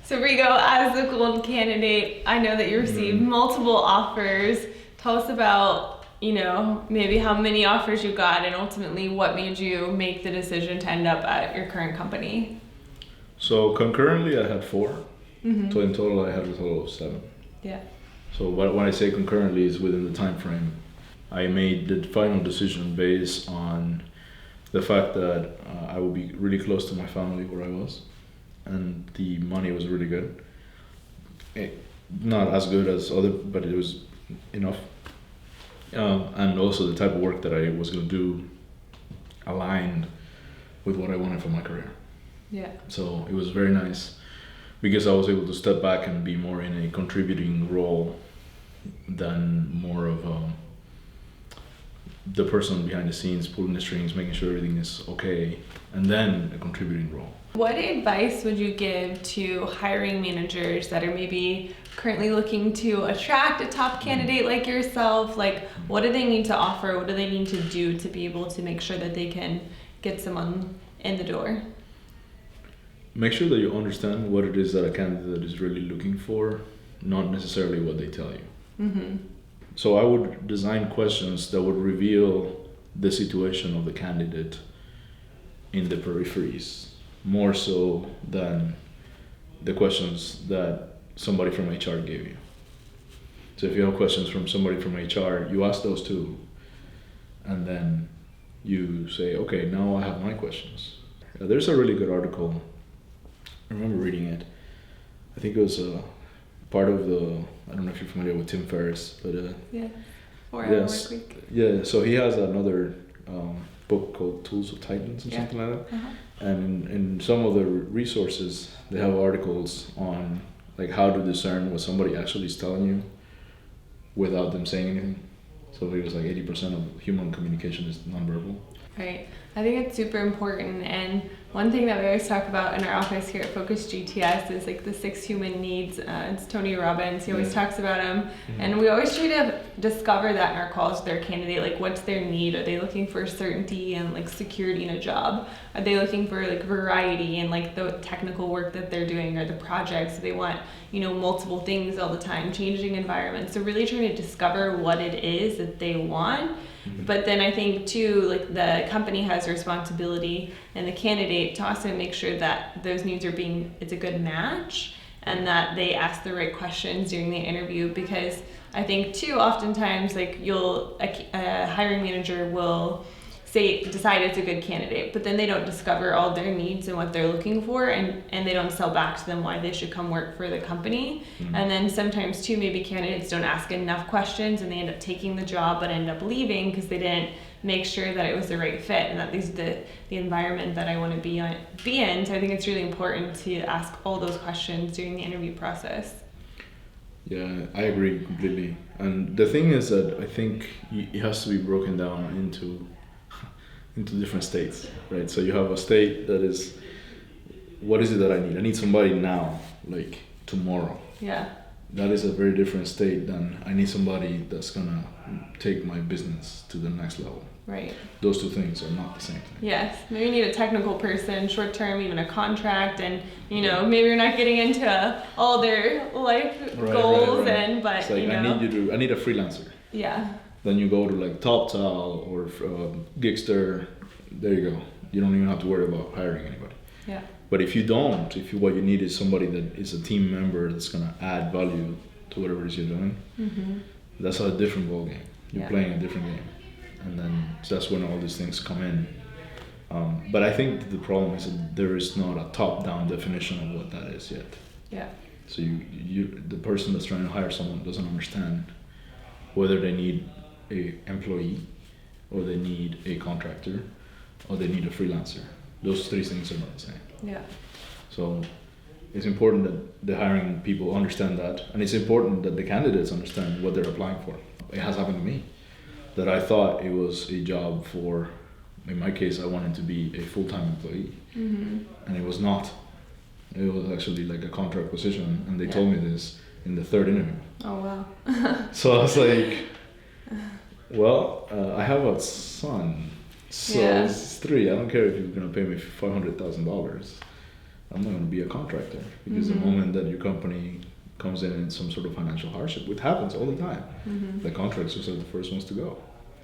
So Rigo, as a gold candidate, I know that you received multiple offers. Tell us about, maybe how many offers you got and ultimately what made you make the decision to end up at your current company. So concurrently I had 4. So in total I had a total of 7. Yeah. So when I say concurrently is within the time frame. I made the final decision based on the fact that I would be really close to my family where I was, and the money was really good. Not as good as other, but it was enough. And also the type of work that I was going to do aligned with what I wanted for my career. Yeah. So it was very nice because I was able to step back and be more in a contributing role than more of the person behind the scenes, pulling the strings, making sure everything is okay, and then a contributing role. What advice would you give to hiring managers that are maybe currently looking to attract a top candidate like yourself? Like, what do they need to offer? What do they need to do to be able to make sure that they can get someone in the door? Make sure that you understand what it is that a candidate is really looking for, not necessarily what they tell you. So I would design questions that would reveal the situation of the candidate in the peripheries, more so than the questions that somebody from HR gave you. So if you have questions from somebody from HR, you ask those too, and then you say, okay, now I have my questions. There's a really good article, I remember reading it. I think it was part of the, I don't know if you're familiar with Tim Ferriss, but 4-hour work week. Yeah, so he has another book called Tools of Titans or something like that. And in some of the resources, they have articles on like how to discern what somebody actually is telling you without them saying anything. So it was like 80% of human communication is nonverbal. Right. I think it's super important, and one thing that we always talk about in our office here at Focus GTS is like the 6 human needs. It's Tony Robbins, he always talks about them, and we always try to discover that in our calls with their candidate, like what's their need? Are they looking for certainty and like security in a job? Are they looking for like variety in like the technical work that they're doing or the projects? They want, multiple things all the time, changing environments. So really trying to discover what it is that they want. But then I think too, like the company has a responsibility and the candidate to also make sure that those needs are it's a good match and that they ask the right questions during the interview, because I think too, oftentimes like a hiring manager will decide it's a good candidate, but then they don't discover all their needs and what they're looking for, and they don't sell back to them why they should come work for the company. And then sometimes too, maybe candidates don't ask enough questions and they end up taking the job but end up leaving because they didn't make sure that it was the right fit and that this is the environment that I want to be in. So I think it's really important to ask all those questions during the interview process. Yeah, I agree completely. And the thing is that I think it has to be broken down into different states, right? So you have a state that is, what is it that I need? I need somebody now, like tomorrow. Yeah. That is a very different state than I need somebody that's gonna take my business to the next level. Right. Those two things are not the same thing. Yes. Maybe you need a technical person, short term, even a contract, and maybe you're not getting into all their life goals, right. and but it's like, I need a freelancer. Yeah. Then you go to like TopTal or Gigster. There you go. You don't even have to worry about hiring anybody. Yeah. But if what you need is somebody that is a team member that's gonna add value to whatever it is you're doing, that's a different ballgame. You're playing a different game, and then that's when all these things come in. But I think the problem is that there is not a top-down definition of what that is yet. Yeah. So the person that's trying to hire someone doesn't understand whether they need a employee, or they need a contractor, or they need a freelancer. Those 3 things are not the same. Yeah. So it's important that the hiring people understand that, and it's important that the candidates understand what they're applying for. It has happened to me that I thought it was a job for, in my case, I wanted to be a full-time employee, and it was not. It was actually like a contract position, and they told me this in the 3rd interview. Oh wow. So I was like, well, I have a son, so it's 3. I don't care if you're gonna pay me $500,000. I'm not going to be a contractor, because the moment that your company comes in some sort of financial hardship, which happens all the time, the contractors are the first ones to go.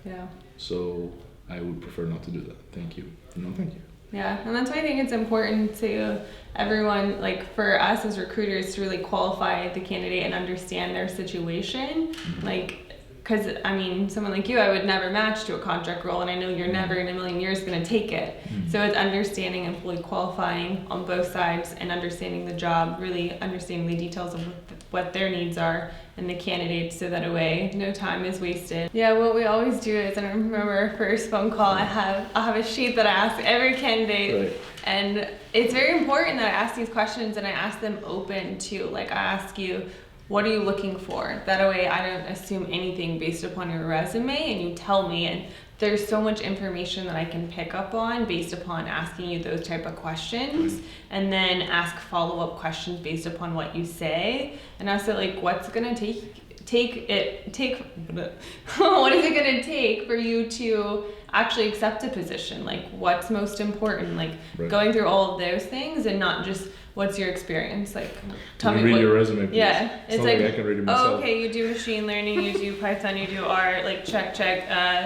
Yeah. So I would prefer not to do that. Thank you. No, thank you. Yeah, and that's why I think it's important to everyone, like for us as recruiters, to really qualify the candidate and understand their situation. Like, because I mean, someone like you, I would never match to a contract role, and I know you're never in a million years going to take it. So it's understanding and fully qualifying on both sides and understanding the job, really understanding the details of what their needs are and the candidates, so that way no time is wasted. Yeah, what we always do is, and I remember our first phone call, I'll have a sheet that I ask every candidate. Right. And it's very important that I ask these questions and I ask them open to, like, I ask you, what are you looking for? That way I don't assume anything based upon your resume, and you tell me, and there's so much information that I can pick up on based upon asking you those type of questions, and then ask follow-up questions based upon what you say. And also, like, what's gonna what is it gonna take for you to actually accept a position? Like, what's most important? Like, going through all of those things, and not just what's your experience. Like, tell me read what your resume, please. Yeah, it's like I can read it myself. Oh, okay, you do machine learning, you do Python, you do R, like check,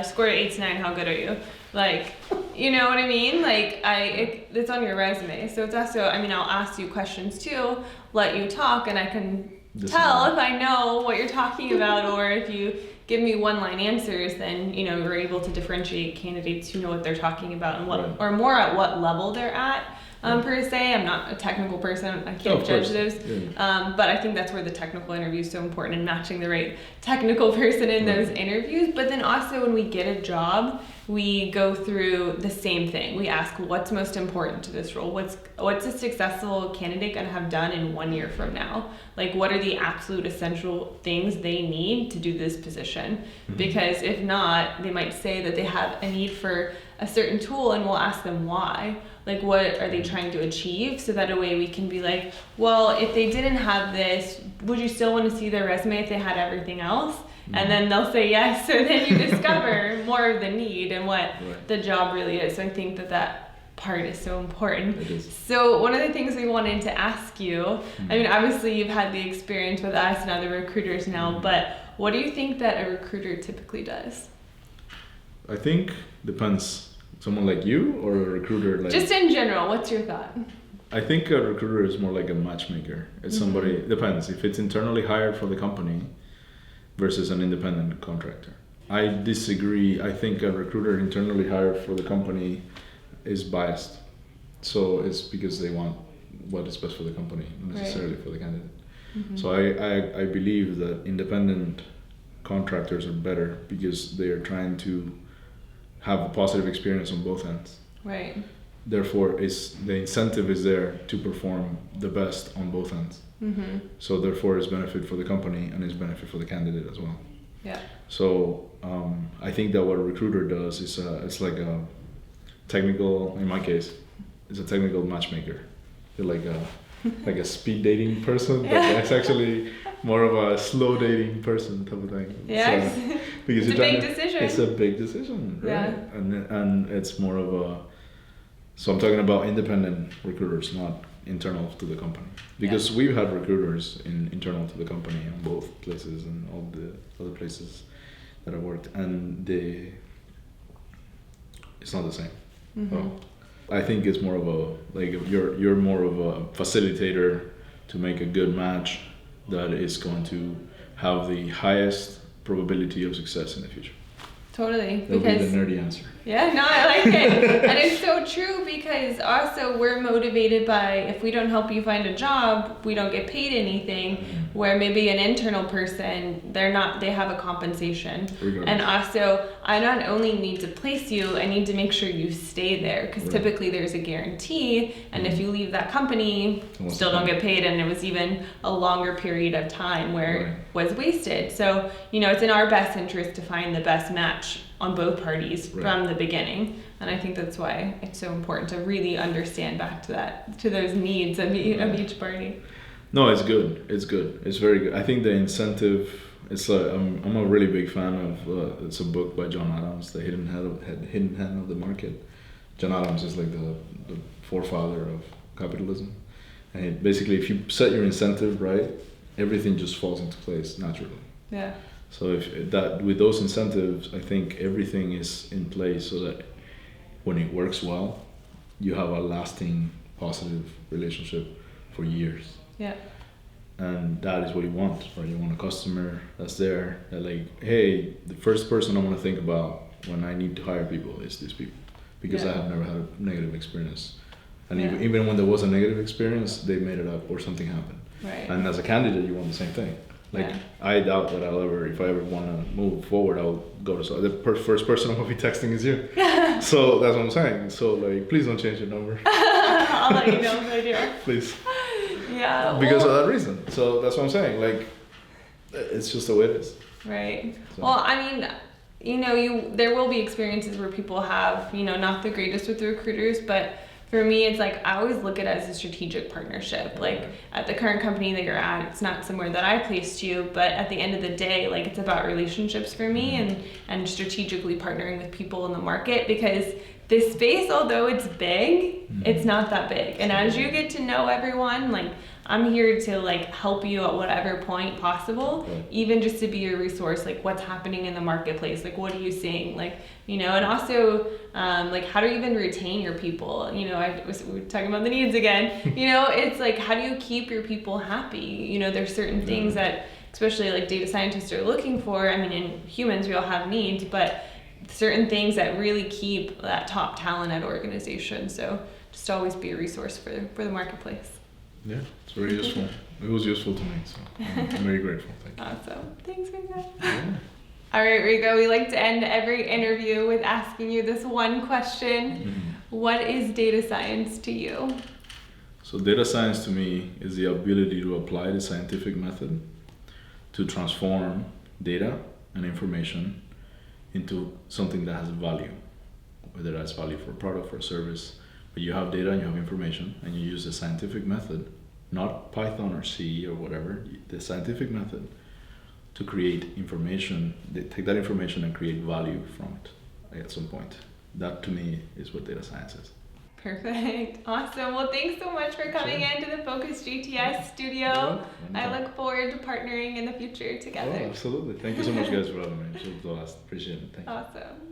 scored 8 to 9, how good are you? Like, you know what I mean? Like, it's on your resume. So it's also, I mean, I'll ask you questions too, let you talk, and I can tell if I know what you're talking about, or if you give me one-line answers, then, you know, you're able to differentiate candidates who know what they're talking about and what, or more at what level they're at. Per se, I'm not a technical person, I can't judge those, but I think that's where the technical interview is so important, and matching the right technical person in those interviews. But then also, when we get a job, we go through the same thing. We ask, what's most important to this role? What's a successful candidate going to have done in 1 year from now? Like, what are the absolute essential things they need to do this position? Because if not, they might say that they have a need for a certain tool, and we'll ask them why. Like, what are they trying to achieve? So that a way we can be like, well, if they didn't have this, would you still want to see their resume if they had everything else? And then they'll say yes. So then you discover more of the need and what the job really is. So I think that part is so important. It is. So one of the things we wanted to ask you, I mean, obviously you've had the experience with us and other recruiters now, but what do you think that a recruiter typically does? I think depends. Someone like you, or a recruiter like... Just in general, what's your thought? I think a recruiter is more like a matchmaker. It's somebody, depends if it's internally hired for the company versus an independent contractor. I disagree. I think a recruiter internally hired for the company is biased. So it's because they want what is best for the company, not necessarily for the candidate. So I believe that independent contractors are better because they are trying to have a positive experience on both ends. Right. Therefore, the incentive is there to perform the best on both ends. So therefore, it's benefit for the company and it's benefit for the candidate as well. Yeah. So I think that what a recruiter does is it's like a technical, in my case, it's a technical matchmaker. You're like a speed dating person, but it's actually more of a slow dating person type of thing. Yeah. So, because it's a big decision. It's a big decision, right? Yeah. And it's more of a. So I'm talking about independent recruiters, not internal to the company, because we've had recruiters internal to the company on both places and all the other places that I worked, and it's not the same. Well, I think it's more of a you're more of a facilitator to make a good match that is going to have the highest probability of success in the future. Totally. That'll be the nerdy answer. Yeah, no, I like it. And it's so true, because also we're motivated by, if we don't help you find a job, we don't get paid anything. Where maybe an internal person, they have a compensation. Regardless. And also, I not only need to place you, I need to make sure you stay there, because typically there's a guarantee, and if you leave that company, still don't get paid, and it was even a longer period of time where it was wasted. So, it's in our best interest to find the best match on both parties from the beginning, and I think that's why it's so important to really understand back to those needs of each party. No, it's good. It's good. It's very good. I think the incentive. It's I'm a really big fan of. It's a book by John Adams, The Hidden Hand of the Market. John Adams is like the forefather of capitalism. And basically, if you set your incentive right, everything just falls into place naturally. Yeah. So if that with those incentives, I think everything is in place so that when it works well, you have a lasting positive relationship for years. Yeah. And that is what you want, right? You want a customer that's there, that like, hey, the first person I want to think about when I need to hire people is these people, because I have never had a negative experience. And even when there was a negative experience, they made it up or something happened. Right. And as a candidate, you want the same thing. Like, I doubt that if I ever want to move forward, I'll go to, the first person I'm going to be texting is you. So that's what I'm saying. So like, please don't change your number. I'll let you know if I do. Please. Yeah. Because of that reason. So that's what I'm saying. Like, it's just the way it is. Right. So. Well, I mean, there will be experiences where people have, not the greatest with the recruiters, but for me, it's like, I always look at it as a strategic partnership. Like, at the current company that you're at, it's not somewhere that I placed you, but at the end of the day, like, it's about relationships for me and strategically partnering with people in the market, because this space, although it's big, it's not that big. And as you get to know everyone, like, I'm here to like help you at whatever point possible, even just to be a resource, like what's happening in the marketplace, like what are you seeing, like, and also like how do you even retain your people? We're talking about the needs again. It's like, how do you keep your people happy? There's certain things that especially like data scientists are looking for. I mean, in humans we all have needs, but certain things that really keep that top talent at organizations. So just always be a resource for the marketplace. Yeah, it's very useful. It was useful to me, so I'm very grateful. Thank you. Awesome. Thanks, Rigo. Yeah. All right, Rigo, we like to end every interview with asking you this one question. What is data science to you? So data science to me is the ability to apply the scientific method to transform data and information into something that has value, whether that's value for a product, for a service. But you have data and you have information, and you use the scientific method, not Python or C or whatever, the scientific method to create information. They take that information and create value from it at some point. That to me is what data science is. Perfect. Awesome. Well, thanks so much for coming into the Focus GTS studio. I look forward to partnering in the future together. Oh, absolutely. Thank you so much, guys, for having me. It was a blast. Appreciate it. Thank you. Awesome.